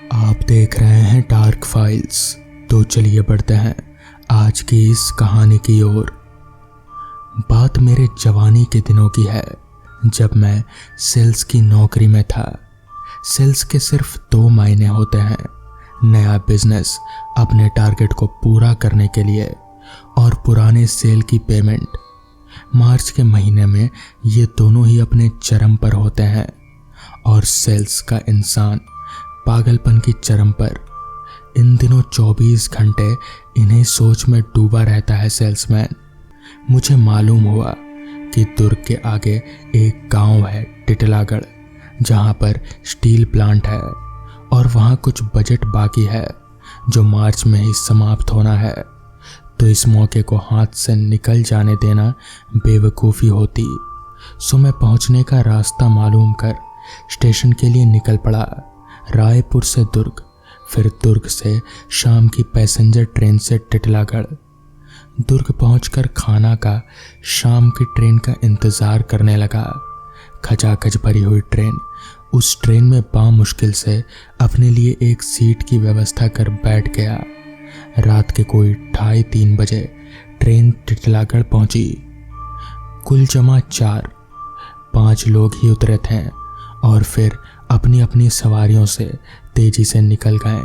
आप देख रहे हैं डार्क फाइल्स। तो चलिए बढ़ते हैं आज की इस कहानी की ओर। बात मेरे जवानी के दिनों की है, जब मैं सेल्स की नौकरी में था। सेल्स के सिर्फ 2 मायने होते हैं, नया बिजनेस अपने टारगेट को पूरा करने के लिए और पुराने सेल की पेमेंट। मार्च के महीने में ये दोनों ही अपने चरम पर होते हैं और सेल्स का इंसान पागलपन की चरम पर। इन दिनों 24 घंटे इन्हें सोच में डूबा रहता है सेल्समैन। मुझे मालूम हुआ कि दुर्ग के आगे एक गांव है टिटलागढ़, जहां पर स्टील प्लांट है और वहां कुछ बजट बाकी है जो मार्च में ही समाप्त होना है। तो इस मौके को हाथ से निकल जाने देना बेवकूफ़ी होती। सो मैं पहुंचने का रास्ता मालूम कर स्टेशन के लिए निकल पड़ा। रायपुर से दुर्ग, फिर दुर्ग से शाम की पैसेंजर ट्रेन से टिटलागढ़। दुर्ग पहुंचकर खाना का शाम की ट्रेन का इंतज़ार करने लगा। खचाखच भरी हुई ट्रेन। उस ट्रेन में बामुश्किल से अपने लिए एक सीट की व्यवस्था कर बैठ गया। रात के कोई 2:30 बजे ट्रेन टिटलागढ़ पहुंची। कुल जमा 4-5 लोग ही उतरे थे और फिर अपनी अपनी सवारियों से तेजी से निकल गए।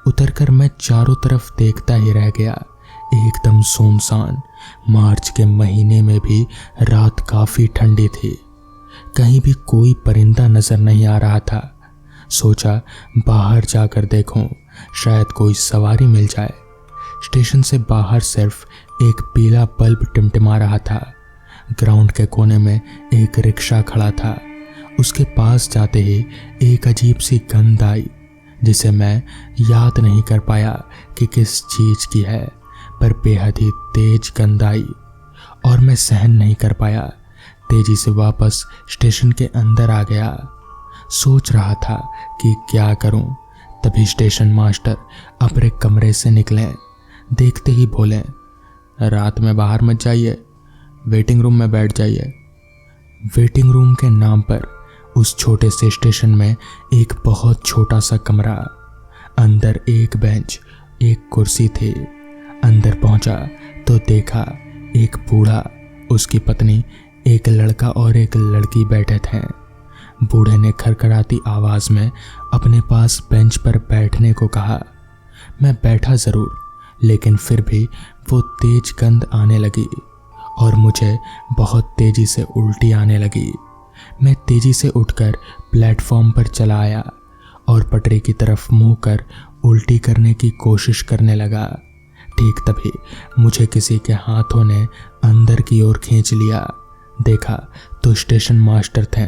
उतरकर मैं चारों तरफ देखता ही रह गया। एकदम सुनसान। मार्च के महीने में भी रात काफ़ी ठंडी थी। कहीं भी कोई परिंदा नजर नहीं आ रहा था। सोचा बाहर जाकर देखूं, शायद कोई सवारी मिल जाए। स्टेशन से बाहर सिर्फ एक पीला बल्ब टिमटिमा रहा था। ग्राउंड के कोने में एक रिक्शा खड़ा था। उसके पास जाते ही एक अजीब सी गंध आई, जिसे मैं याद नहीं कर पाया कि किस चीज़ की है, पर बेहद ही तेज गंध आई और मैं सहन नहीं कर पाया। तेजी से वापस स्टेशन के अंदर आ गया। सोच रहा था कि क्या करूं, तभी स्टेशन मास्टर अपने कमरे से निकले। देखते ही बोले, रात में बाहर मत जाइए, वेटिंग रूम में बैठ जाइए। वेटिंग रूम के नाम पर उस छोटे से स्टेशन में एक बहुत छोटा सा कमरा, अंदर एक बेंच, एक कुर्सी थी। अंदर पहुंचा तो देखा एक बूढ़ा, उसकी पत्नी, एक लड़का और एक लड़की बैठे थे। बूढ़े ने खरखराती आवाज में अपने पास बेंच पर बैठने को कहा। मैं बैठा जरूर, लेकिन फिर भी वो तेज गंध आने लगी और मुझे बहुत तेजी से उल्टी आने लगी। मैं तेजी से उठकर प्लेटफॉर्म पर चला आया और पटरी की तरफ मुंह कर उल्टी करने की कोशिश करने लगा। ठीक तभी मुझे किसी के हाथों ने अंदर की ओर खींच लिया। देखा तो स्टेशन मास्टर थे।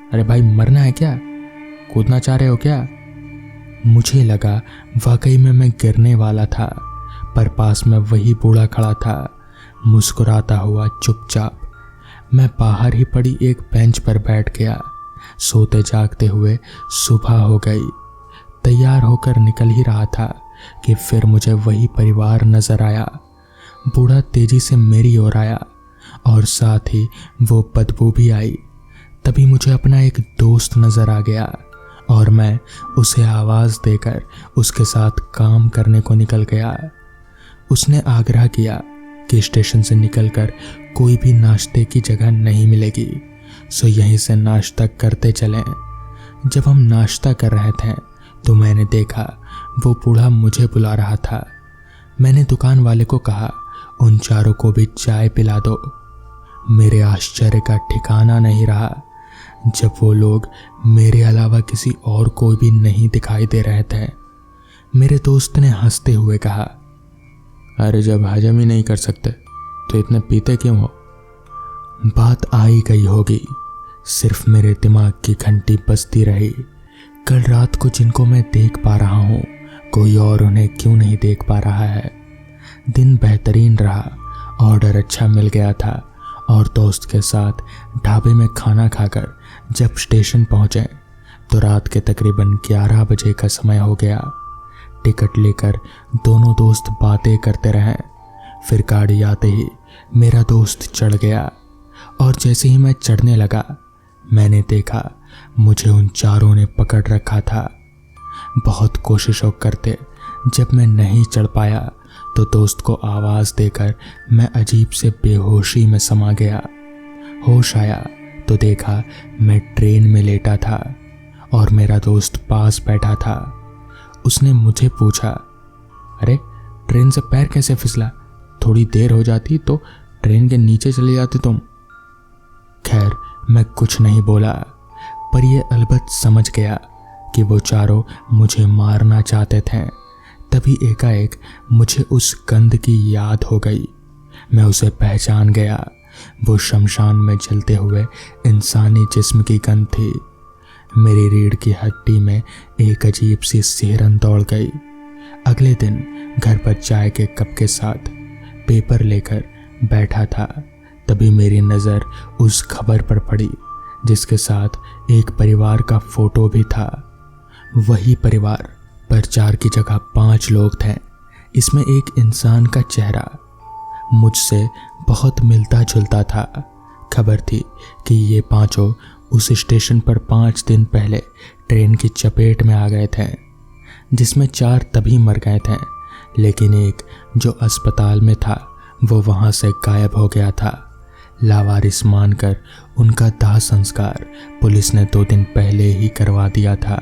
अरे भाई, मरना है क्या? कूदना चाह रहे हो क्या? मुझे लगा वाकई में मैं गिरने वाला था, पर पास में वही बूढ़ा खड़ा था, मुस्कुराता हुआ चुपचाप। मैं बाहर ही पड़ी एक बेंच पर बैठ गया। सोते जागते हुए सुबह हो गई। तैयार होकर निकल ही रहा था कि फिर मुझे वही परिवार नजर आया। बूढ़ा तेजी से मेरी ओर आया और साथ ही वो बदबू भी आई। तभी मुझे अपना एक दोस्त नजर आ गया और मैं उसे आवाज़ देकर उसके साथ काम करने को निकल गया। उसने आग्रह किया कि स्टेशन से निकलकर कोई भी नाश्ते की जगह नहीं मिलेगी, सो यहीं से नाश्ता करते चलें। जब हम नाश्ता कर रहे थे तो मैंने देखा वो बूढ़ा मुझे बुला रहा था। मैंने दुकान वाले को कहा, उन चारों को भी चाय पिला दो। मेरे आश्चर्य का ठिकाना नहीं रहा जब वो लोग मेरे अलावा किसी और को भी नहीं दिखाई दे रहे थे। मेरे दोस्त ने हंसते हुए कहा, अरे जब हजम ही नहीं कर सकते तो इतने पीते क्यों हो? बात आ ही गई होगी, सिर्फ मेरे दिमाग की घंटी बजती रही। कल रात को जिनको मैं देख पा रहा हूँ, कोई और उन्हें क्यों नहीं देख पा रहा है। दिन बेहतरीन रहा, ऑर्डर अच्छा मिल गया था और दोस्त के साथ ढाबे में खाना खाकर जब स्टेशन पहुँचे तो रात के तकरीबन 11 बजे का समय हो गया। टिकट लेकर दोनों दोस्त बातें करते रहे। फिर गाड़ी आते ही मेरा दोस्त चढ़ गया और जैसे ही मैं चढ़ने लगा मैंने देखा मुझे उन चारों ने पकड़ रखा था। बहुत कोशिशों करते जब मैं नहीं चढ़ पाया तो दोस्त को आवाज़ देकर मैं अजीब से बेहोशी में समा गया। होश आया तो देखा मैं ट्रेन में लेटा था और मेरा दोस्त पास बैठा था। उसने मुझे पूछा, अरे ट्रेन से पैर कैसे फिसला? थोड़ी देर हो जाती तो ट्रेन के नीचे चले जाते तुम। खैर मैं कुछ नहीं बोला, पर यह अलबत्त समझ गया कि वो चारों मुझे मारना चाहते थे। तभी एकाएक मुझे उस गंध की याद हो गई। मैं उसे पहचान गया। वो शमशान में जलते हुए इंसानी जिस्म की गंध थी। मेरी रीढ़ की हड्डी में एक अजीब सी सिहरन दौड़ गई। अगले दिन घर पर चाय के कप के साथ पेपर लेकर बैठा था, तभी मेरी नज़र उस खबर पर पड़ी जिसके साथ एक परिवार का फोटो भी था। वही परिवार पर 4 की जगह 5 लोग थे। इसमें एक इंसान का चेहरा मुझसे बहुत मिलता जुलता था। खबर थी कि ये पांचों उस स्टेशन पर 5 दिन पहले ट्रेन की चपेट में आ गए थे, जिसमें 4 तभी मर गए थे, लेकिन एक जो अस्पताल में था वो वहां से गायब हो गया था। लावारिस मानकर उनका दाह संस्कार पुलिस ने 2 दिन पहले ही करवा दिया था।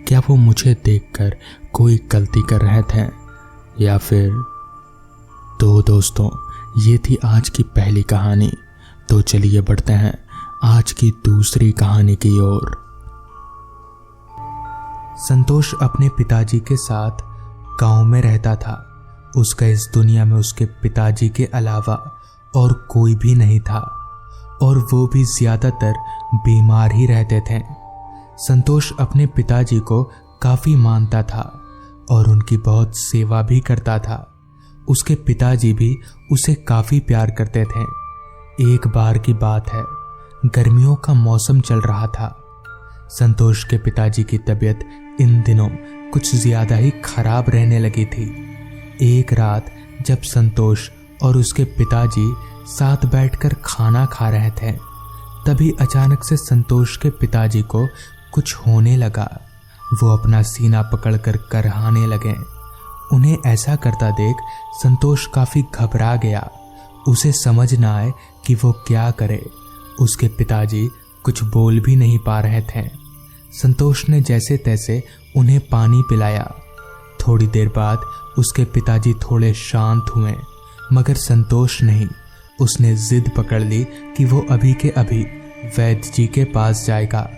क्या वो मुझे देखकर कोई गलती कर रहे थे या फिर? तो दोस्तों, ये थी आज की पहली कहानी। तो चलिए बढ़ते हैं आज की दूसरी कहानी की ओर। संतोष अपने पिताजी के साथ गांव में रहता था। उसका इस दुनिया में उसके पिताजी के अलावा और कोई भी नहीं था, और वो भी ज्यादातर बीमार ही रहते थे। संतोष अपने पिताजी को काफी मानता था और उनकी बहुत सेवा भी करता था। उसके पिताजी भी उसे काफी प्यार करते थे। एक बार की बात है, गर्मियों का मौसम चल रहा था। संतोष के पिताजी की तबीयत इन दिनों कुछ ज्यादा ही खराब रहने लगी थी। एक रात जब संतोष और उसके पिताजी साथ बैठकर खाना खा रहे थे, तभी अचानक से संतोष के पिताजी को कुछ होने लगा। वो अपना सीना पकड़कर करहाने लगे। उन्हें ऐसा करता देख संतोष काफी घबरा गया। उसे समझ न आए कि वो क्या करे। उसके पिताजी कुछ बोल भी नहीं पा रहे थे। संतोष ने जैसे तैसे उन्हें पानी पिलाया। थोड़ी देर बाद उसके पिताजी थोड़े शांत हुए, मगर संतोष नहीं। उसने जिद पकड़ ली कि वो अभी के अभी वैद्य जी के पास जाएगा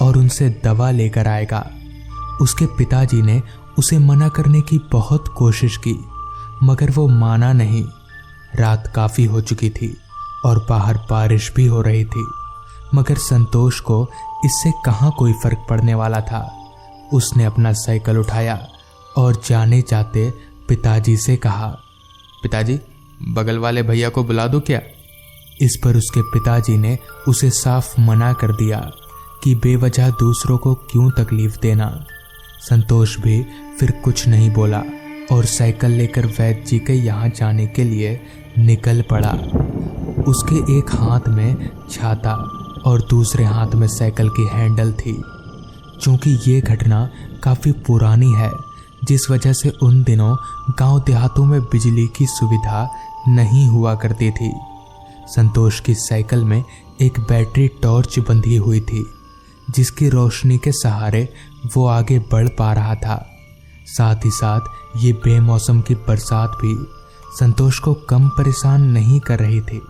और उनसे दवा लेकर आएगा। उसके पिताजी ने उसे मना करने की बहुत कोशिश की, मगर वो माना नहीं। रात काफी हो चुकी थी और बाहर बारिश भी हो रही थी, मगर संतोष को इससे कहाँ कोई फर्क पड़ने वाला था। उसने अपना साइकिल उठाया और जाने जाते पिताजी से कहा, पिताजी बगल वाले भैया को बुला दो क्या? इस पर उसके पिताजी ने उसे साफ मना कर दिया कि बेवजह दूसरों को क्यों तकलीफ देना। संतोष भी फिर कुछ नहीं बोला और साइकिल लेकर वैद्य जी के यहाँ जाने के लिए निकल पड़ा। उसके एक हाथ में छाता और दूसरे हाथ में साइकिल की हैंडल थी। चूंकि ये घटना काफ़ी पुरानी है, जिस वजह से उन दिनों गांव देहातों में बिजली की सुविधा नहीं हुआ करती थी। संतोष की साइकिल में एक बैटरी टॉर्च बंधी हुई थी, जिसकी रोशनी के सहारे वो आगे बढ़ पा रहा था। साथ ही साथ ये बेमौसम की बरसात भी संतोष को कम परेशान नहीं कर रही थी,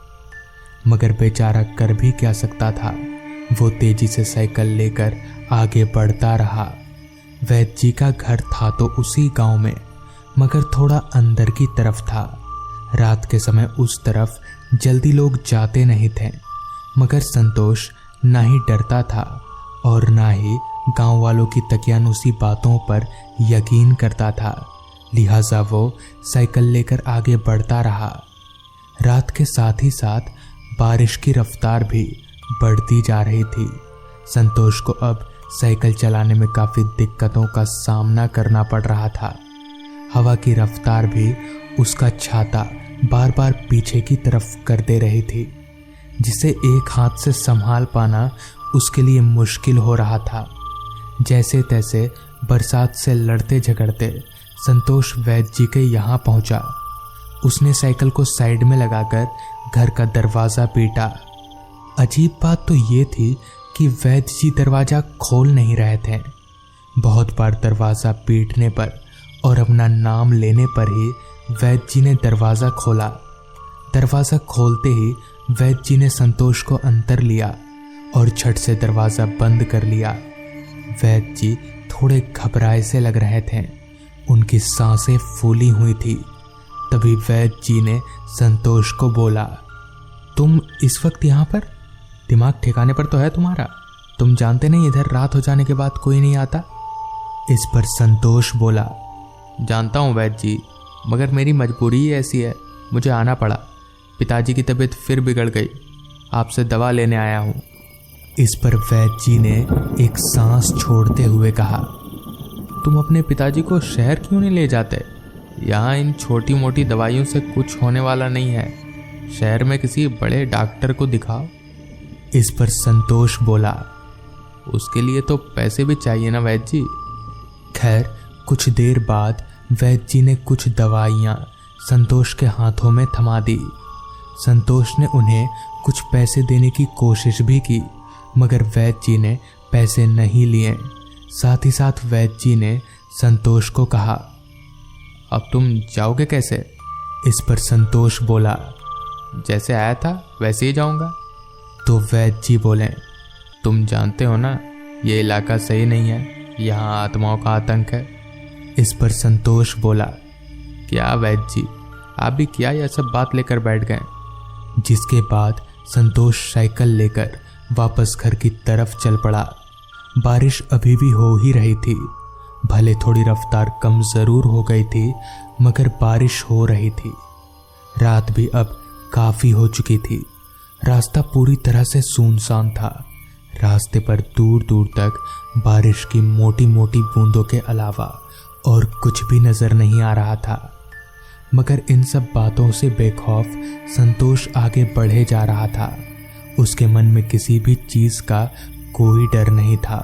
मगर बेचारा कर भी क्या सकता था। वो तेजी से साइकिल लेकर आगे बढ़ता रहा। वैद्य जी का घर था तो उसी गांव में, मगर थोड़ा अंदर की तरफ था। रात के समय उस तरफ जल्दी लोग जाते नहीं थे, मगर संतोष ना ही डरता था और ना ही गांव वालों की तकियानुसी बातों पर यकीन करता था। लिहाजा वो साइकिल लेकर आगे बढ़ता रहा। रात के साथ ही साथ बारिश की रफ्तार भी बढ़ती जा रही थी। संतोष को अब साइकिल चलाने में काफ़ी दिक्कतों का सामना करना पड़ रहा था। हवा की रफ्तार भी उसका छाता बार बार पीछे की तरफ कर दे रही थी, जिसे एक हाथ से संभाल पाना उसके लिए मुश्किल हो रहा था। जैसे तैसे बरसात से लड़ते झगड़ते संतोष वैद्य जी के यहाँ पहुंचा। उसने साइकिल को साइड में लगाकर घर का दरवाज़ा पीटा। अजीब बात तो ये थी कि वैद्य जी दरवाज़ा खोल नहीं रहे थे। बहुत बार दरवाज़ा पीटने पर और अपना नाम लेने पर ही वैद्य जी ने दरवाज़ा खोला। दरवाज़ा खोलते ही वैद्य जी ने संतोष को अंदर लिया और झट से दरवाज़ा बंद कर लिया। वैद्य जी थोड़े घबराए से लग रहे थे, उनकी सांसें फूली हुई थी। तभी वैद्य जी ने संतोष को बोला, तुम इस वक्त यहाँ पर? दिमाग ठिकाने पर तो है तुम्हारा? तुम जानते नहीं इधर रात हो जाने के बाद कोई नहीं आता? इस पर संतोष बोला, जानता हूँ वैद्य जी, मगर मेरी मजबूरी ही ऐसी है, मुझे आना पड़ा। पिताजी की तबीयत फिर बिगड़ गई, आपसे दवा लेने आया हूँ। इस पर वैद्य जी ने एक सांस छोड़ते हुए कहा, तुम अपने पिताजी को शहर क्यों नहीं ले जाते? यहाँ इन छोटी मोटी दवाइयों से कुछ होने वाला नहीं है, शहर में किसी बड़े डॉक्टर को दिखाओ। इस पर संतोष बोला, उसके लिए तो पैसे भी चाहिए ना वैद्य जी। खैर कुछ देर बाद वैद्य जी ने कुछ दवाइयाँ संतोष के हाथों में थमा दी। संतोष ने उन्हें कुछ पैसे देने की कोशिश भी की, मगर वैद्य जी ने पैसे नहीं लिए। साथ ही साथ वैद्य जी ने संतोष को कहा, अब तुम जाओगे कैसे? इस पर संतोष बोला, जैसे आया था वैसे ही जाऊंगा। तो वैद्य जी बोले, तुम जानते हो ना ये इलाका सही नहीं है, यहाँ आत्माओं का आतंक है। इस पर संतोष बोला, क्या वैद्य जी, आप भी क्या यह सब बात लेकर बैठ गए? जिसके बाद संतोष साइकिल लेकर वापस घर की तरफ चल पड़ा। बारिश अभी भी हो ही रही थी, भले थोड़ी रफ्तार कम जरूर हो गई थी, मगर बारिश हो रही थी। रात भी अब काफी हो चुकी थी। रास्ता पूरी तरह से सुनसान था। रास्ते पर दूर दूर तक बारिश की मोटी मोटी बूंदों के अलावा और कुछ भी नजर नहीं आ रहा था। मगर इन सब बातों से बेखौफ संतोष आगे बढ़े जा रहा था। उसके मन में किसी भी चीज का कोई डर नहीं था।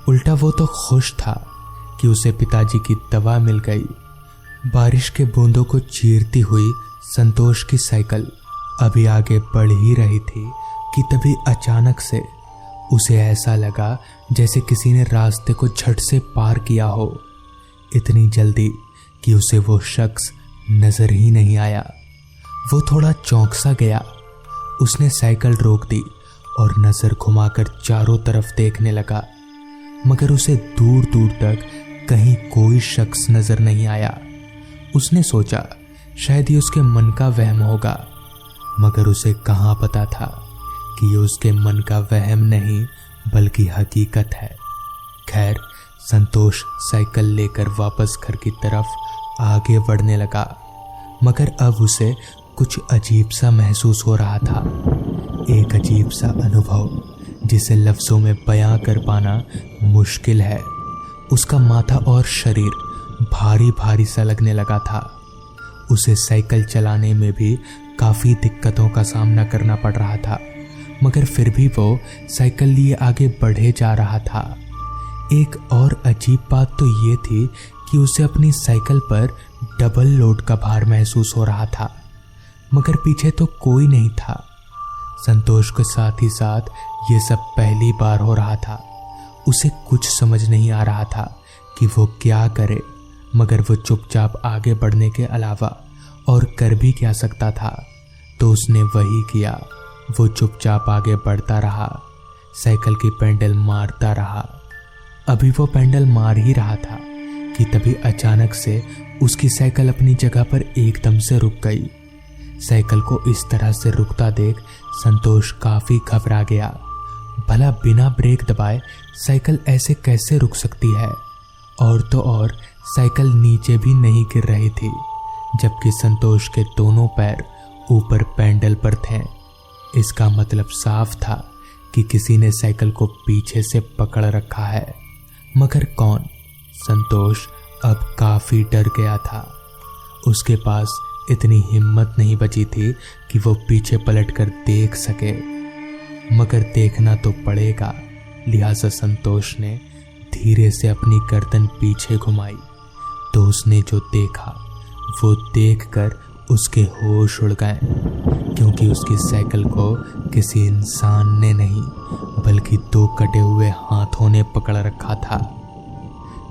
उल्टा वो तो खुश था कि उसे पिताजी की दवा मिल गई। बारिश के बूंदों को चीरती हुई संतोष की साइकिल अभी आगे बढ़ ही रही थी कि तभी अचानक से उसे ऐसा लगा जैसे किसी ने रास्ते को झट से पार किया हो। इतनी जल्दी कि उसे वो शख्स नजर ही नहीं आया। वो थोड़ा चौंक सा गया। उसने साइकिल रोक दी और नजर घुमाकर चारों तरफ देखने लगा, मगर उसे दूर दूर तक कहीं कोई शख्स नजर नहीं आया। उसने सोचा शायद ये उसके मन का वहम होगा, मगर उसे कहाँ पता था कि ये उसके मन का वहम नहीं बल्कि हकीकत है। खैर संतोष साइकिल लेकर वापस घर की तरफ आगे बढ़ने लगा, मगर अब उसे कुछ अजीब सा महसूस हो रहा था। एक अजीब सा अनुभव जिसे लफ्ज़ों में बयां कर पाना मुश्किल है। उसका माथा और शरीर भारी भारी सा लगने लगा था। उसे साइकिल चलाने में भी काफ़ी दिक्कतों का सामना करना पड़ रहा था, मगर फिर भी वो साइकिल लिए आगे बढ़े जा रहा था। एक और अजीब बात तो ये थी कि उसे अपनी साइकिल पर डबल लोड का भार महसूस हो रहा था, मगर पीछे तो कोई नहीं था। संतोष के साथ ही साथ ये सब पहली बार हो रहा था। उसे कुछ समझ नहीं आ रहा था कि वो क्या करे, मगर वो चुपचाप आगे बढ़ने के अलावा और कर भी क्या सकता था। तो उसने वही किया। वो चुपचाप आगे बढ़ता रहा, साइकिल की पेडल मारता रहा। अभी वो पेडल मार ही रहा था कि तभी अचानक से उसकी साइकिल अपनी जगह पर एकदम से रुक गई। साइकिल को इस तरह से रुकता देख संतोष काफी घबरा गया। भला बिना ब्रेक दबाए साइकिल ऐसे कैसे रुक सकती है? और तो और साइकिल नीचे भी नहीं गिर रही थी, जबकि संतोष के दोनों पैर ऊपर पेडल पर थे। इसका मतलब साफ था कि किसी ने साइकिल को पीछे से पकड़ रखा है, मगर कौन? संतोष अब काफी डर गया था। उसके पास इतनी हिम्मत नहीं बची थी कि वो पीछे पलटकर देख सके, मगर देखना तो पड़ेगा। लिहाजा संतोष ने धीरे से अपनी गर्दन पीछे घुमाई तो उसने जो देखा वो देखकर उसके होश उड़ गए, क्योंकि उसकी साइकिल को किसी इंसान ने नहीं बल्कि 2 कटे हुए हाथों ने पकड़ रखा था।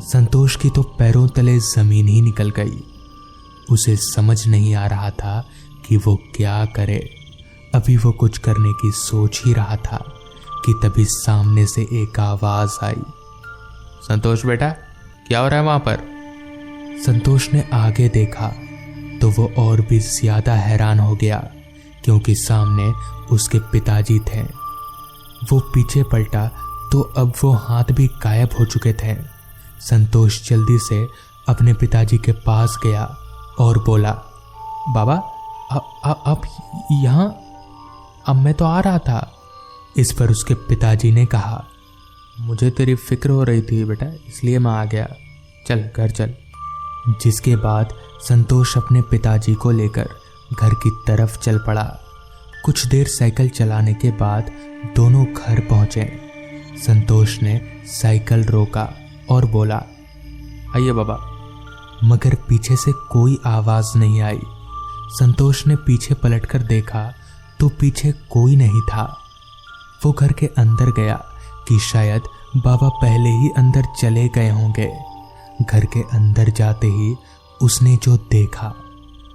संतोष की तो पैरों तले जमीन ही निकल गई। उसे समझ नहीं आ रहा था कि वो क्या करे। अभी वो कुछ करने की सोच ही रहा था कि तभी सामने से एक आवाज आई, संतोष बेटा, क्या हो रहा है वहां पर? संतोष ने आगे देखा तो वो और भी ज्यादा हैरान हो गया, क्योंकि सामने उसके पिताजी थे। वो पीछे पलटा तो अब वो हाथ भी गायब हो चुके थे। संतोष जल्दी से अपने पिताजी के पास गया और बोला, बाबा आप यहाँ? अब मैं तो आ रहा था। इस पर उसके पिताजी ने कहा, मुझे तेरी फिक्र हो रही थी बेटा, इसलिए मैं आ गया, चल घर चल। जिसके बाद संतोष अपने पिताजी को लेकर घर की तरफ चल पड़ा। कुछ देर साइकिल चलाने के बाद दोनों घर पहुंचे। संतोष ने साइकिल रोका और बोला, आइए बाबा। मगर पीछे से कोई आवाज नहीं आई। संतोष ने पीछे पलटकर देखा तो पीछे कोई नहीं था। वो घर के अंदर गया कि शायद बाबा पहले ही अंदर चले गए होंगे। घर के अंदर जाते ही उसने जो देखा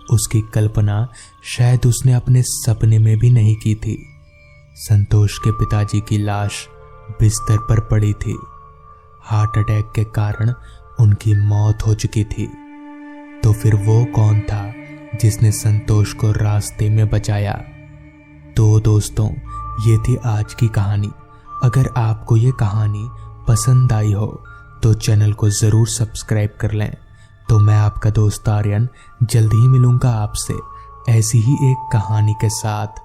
उसकी कल्पना शायद उसने अपने सपने में भी नहीं की थी। संतोष के पिताजी की लाश बिस्तर पर पड़ी थी। हार्ट अटैक के कारण उनकी मौत हो चुकी थी। तो फिर वो कौन था जिसने संतोष को रास्ते में बचाया? तो दोस्तों, ये थी आज की कहानी। अगर आपको ये कहानी पसंद आई हो तो चैनल को ज़रूर सब्सक्राइब कर लें। तो मैं आपका दोस्त आर्यन जल्द ही मिलूंगा आपसे ऐसी ही एक कहानी के साथ।